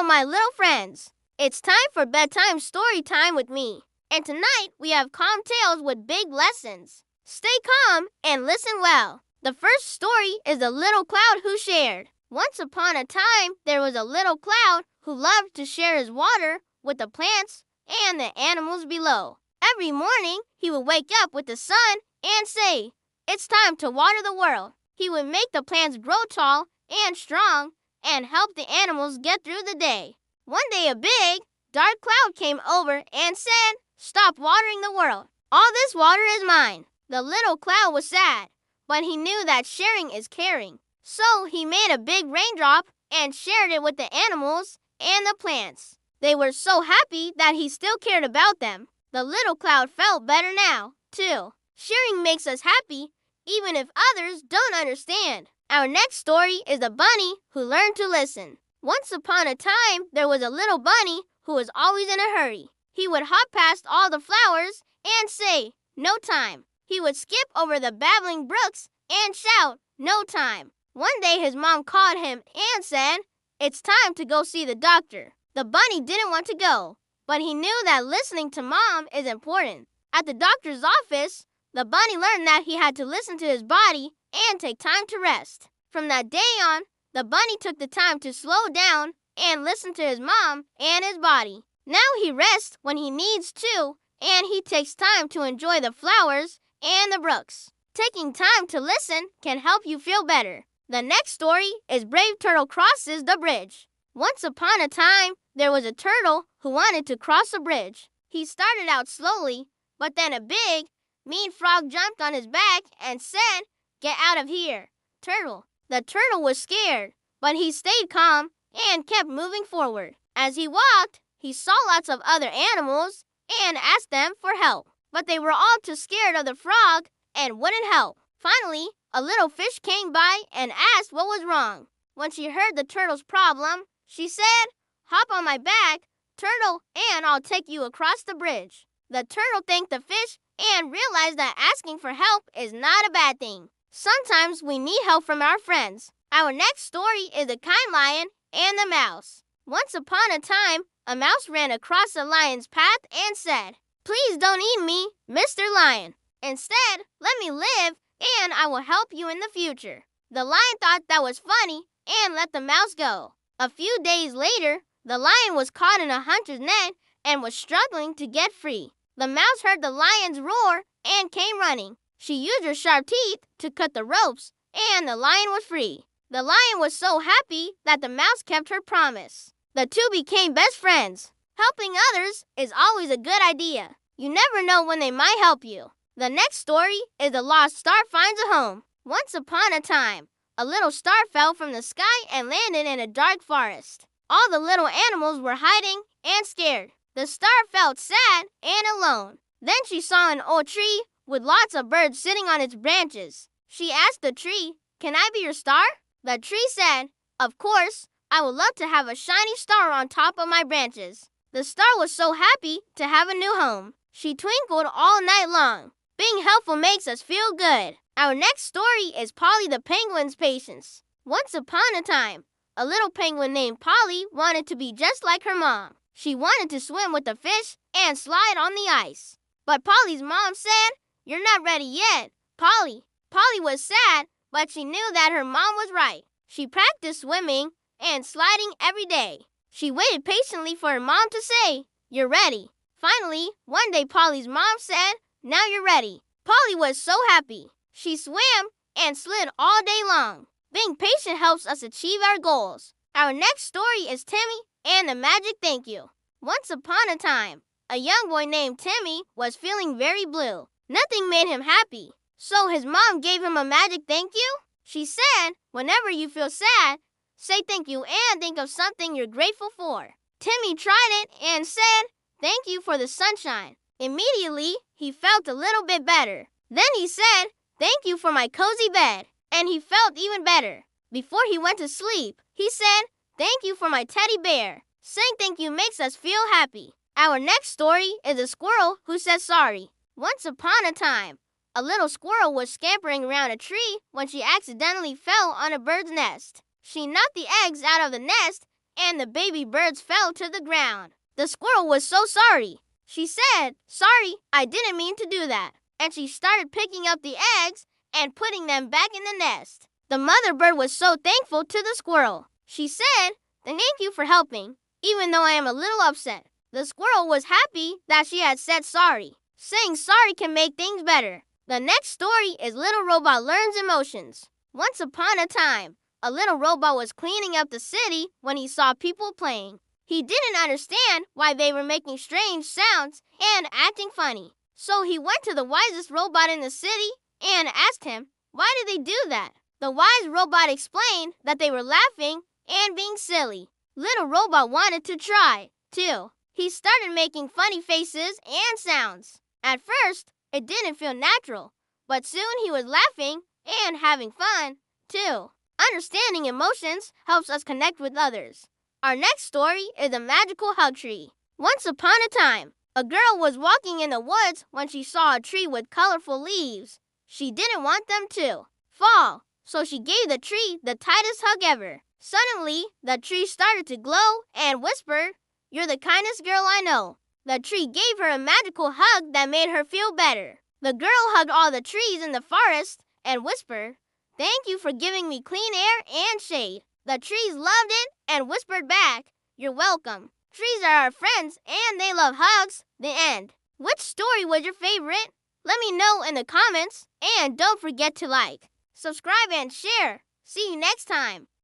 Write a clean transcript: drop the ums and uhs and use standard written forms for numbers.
Hello, my little friends. It's time for bedtime story time with me. And tonight we have calm tales with big lessons. Stay calm and listen well. The first story is The Little Cloud Who Shared. Once upon a time, there was a little cloud who loved to share his water with the plants and the animals below. Every morning, he would wake up with the sun and say, "It's time to water the world." He would make the plants grow tall and strong and help the animals get through the day. One day a big, dark cloud came over and said, "Stop watering the world. All this water is mine." The little cloud was sad, but he knew that sharing is caring. So he made a big raindrop and shared it with the animals and the plants. They were so happy that he still cared about them. The little cloud felt better now, too. Sharing makes us happy, even if others don't understand. Our next story is The Bunny Who Learned to Listen. Once upon a time, there was a little bunny who was always in a hurry. He would hop past all the flowers and say, "No time." He would skip over the babbling brooks and shout, "No time." One day his mom called him and said, "It's time to go see the doctor." The bunny didn't want to go, but he knew that listening to mom is important. At the doctor's office, the bunny learned that he had to listen to his body and take time to rest. From that day on, the bunny took the time to slow down and listen to his mom and his body. Now he rests when he needs to, and he takes time to enjoy the flowers and the brooks. Taking time to listen can help you feel better. The next story is Brave Turtle Crosses the Bridge. Once upon a time, there was a turtle who wanted to cross a bridge. He started out slowly, but then a big, mean frog jumped on his back and said, "Get out of here, turtle." The turtle was scared, but he stayed calm and kept moving forward. As he walked, he saw lots of other animals and asked them for help. But they were all too scared of the frog and wouldn't help. Finally, a little fish came by and asked what was wrong. When she heard the turtle's problem, she said, "Hop on my back, turtle, and I'll take you across the bridge." The turtle thanked the fish and realized that asking for help is not a bad thing. Sometimes we need help from our friends. Our next story is The Kind Lion and the Mouse. Once upon a time, a mouse ran across a lion's path and said, "Please don't eat me, Mr. Lion. Instead, let me live and I will help you in the future." The lion thought that was funny and let the mouse go. A few days later, the lion was caught in a hunter's net and was struggling to get free. The mouse heard the lion's roar and came running. She used her sharp teeth to cut the ropes, and the lion was free. The lion was so happy that the mouse kept her promise. The two became best friends. Helping others is always a good idea. You never know when they might help you. The next story is The Lost Star Finds a Home. Once upon a time, a little star fell from the sky and landed in a dark forest. All the little animals were hiding and scared. The star felt sad and alone. Then she saw an old tree with lots of birds sitting on its branches. She asked the tree, "Can I be your star?" The tree said, "Of course, I would love to have a shiny star on top of my branches." The star was so happy to have a new home. She twinkled all night long. Being helpful makes us feel good. Our next story is Polly the Penguin's Patience. Once upon a time, a little penguin named Polly wanted to be just like her mom. She wanted to swim with the fish and slide on the ice. But Polly's mom said, "You're not ready yet, Polly." Polly was sad, but she knew that her mom was right. She practiced swimming and sliding every day. She waited patiently for her mom to say, "You're ready." Finally, one day Polly's mom said, "Now you're ready." Polly was so happy. She swam and slid all day long. Being patient helps us achieve our goals. Our next story is Timmy and the Magic Thank You. Once upon a time, a young boy named Timmy was feeling very blue. Nothing made him happy. So his mom gave him a magic thank you. She said, "Whenever you feel sad, say thank you and think of something you're grateful for." Timmy tried it and said, "Thank you for the sunshine." Immediately, he felt a little bit better. Then he said, "Thank you for my cozy bed." And he felt even better. Before he went to sleep, he said, "Thank you for my teddy bear." Saying thank you makes us feel happy. Our next story is A Squirrel Who Said Sorry. Once upon a time, a little squirrel was scampering around a tree when she accidentally fell on a bird's nest. She knocked the eggs out of the nest and the baby birds fell to the ground. The squirrel was so sorry. She said, "Sorry, I didn't mean to do that." And she started picking up the eggs and putting them back in the nest. The mother bird was so thankful to the squirrel. She said, "Thank you for helping, even though I am a little upset." The squirrel was happy that she had said sorry. Saying sorry can make things better. The next story is Little Robot Learns Emotions. Once upon a time, a little robot was cleaning up the city when he saw people playing. He didn't understand why they were making strange sounds and acting funny. So he went to the wisest robot in the city and asked him, why did they do that? The wise robot explained that they were laughing and being silly. Little robot wanted to try, too. He started making funny faces and sounds. At first, it didn't feel natural, but soon he was laughing and having fun, too. Understanding emotions helps us connect with others. Our next story is a magical hug tree. Once upon a time, a girl was walking in the woods when she saw a tree with colorful leaves. She didn't want them to fall, so she gave the tree the tightest hug ever. Suddenly, the tree started to glow and whispered, "You're the kindest girl I know." The tree gave her a magical hug that made her feel better. The girl hugged all the trees in the forest and whispered, "Thank you for giving me clean air and shade." The trees loved it and whispered back, "You're welcome. Trees are our friends and they love hugs." The end. Which story was your favorite? Let me know in the comments, and don't forget to like, subscribe, and share. See you next time.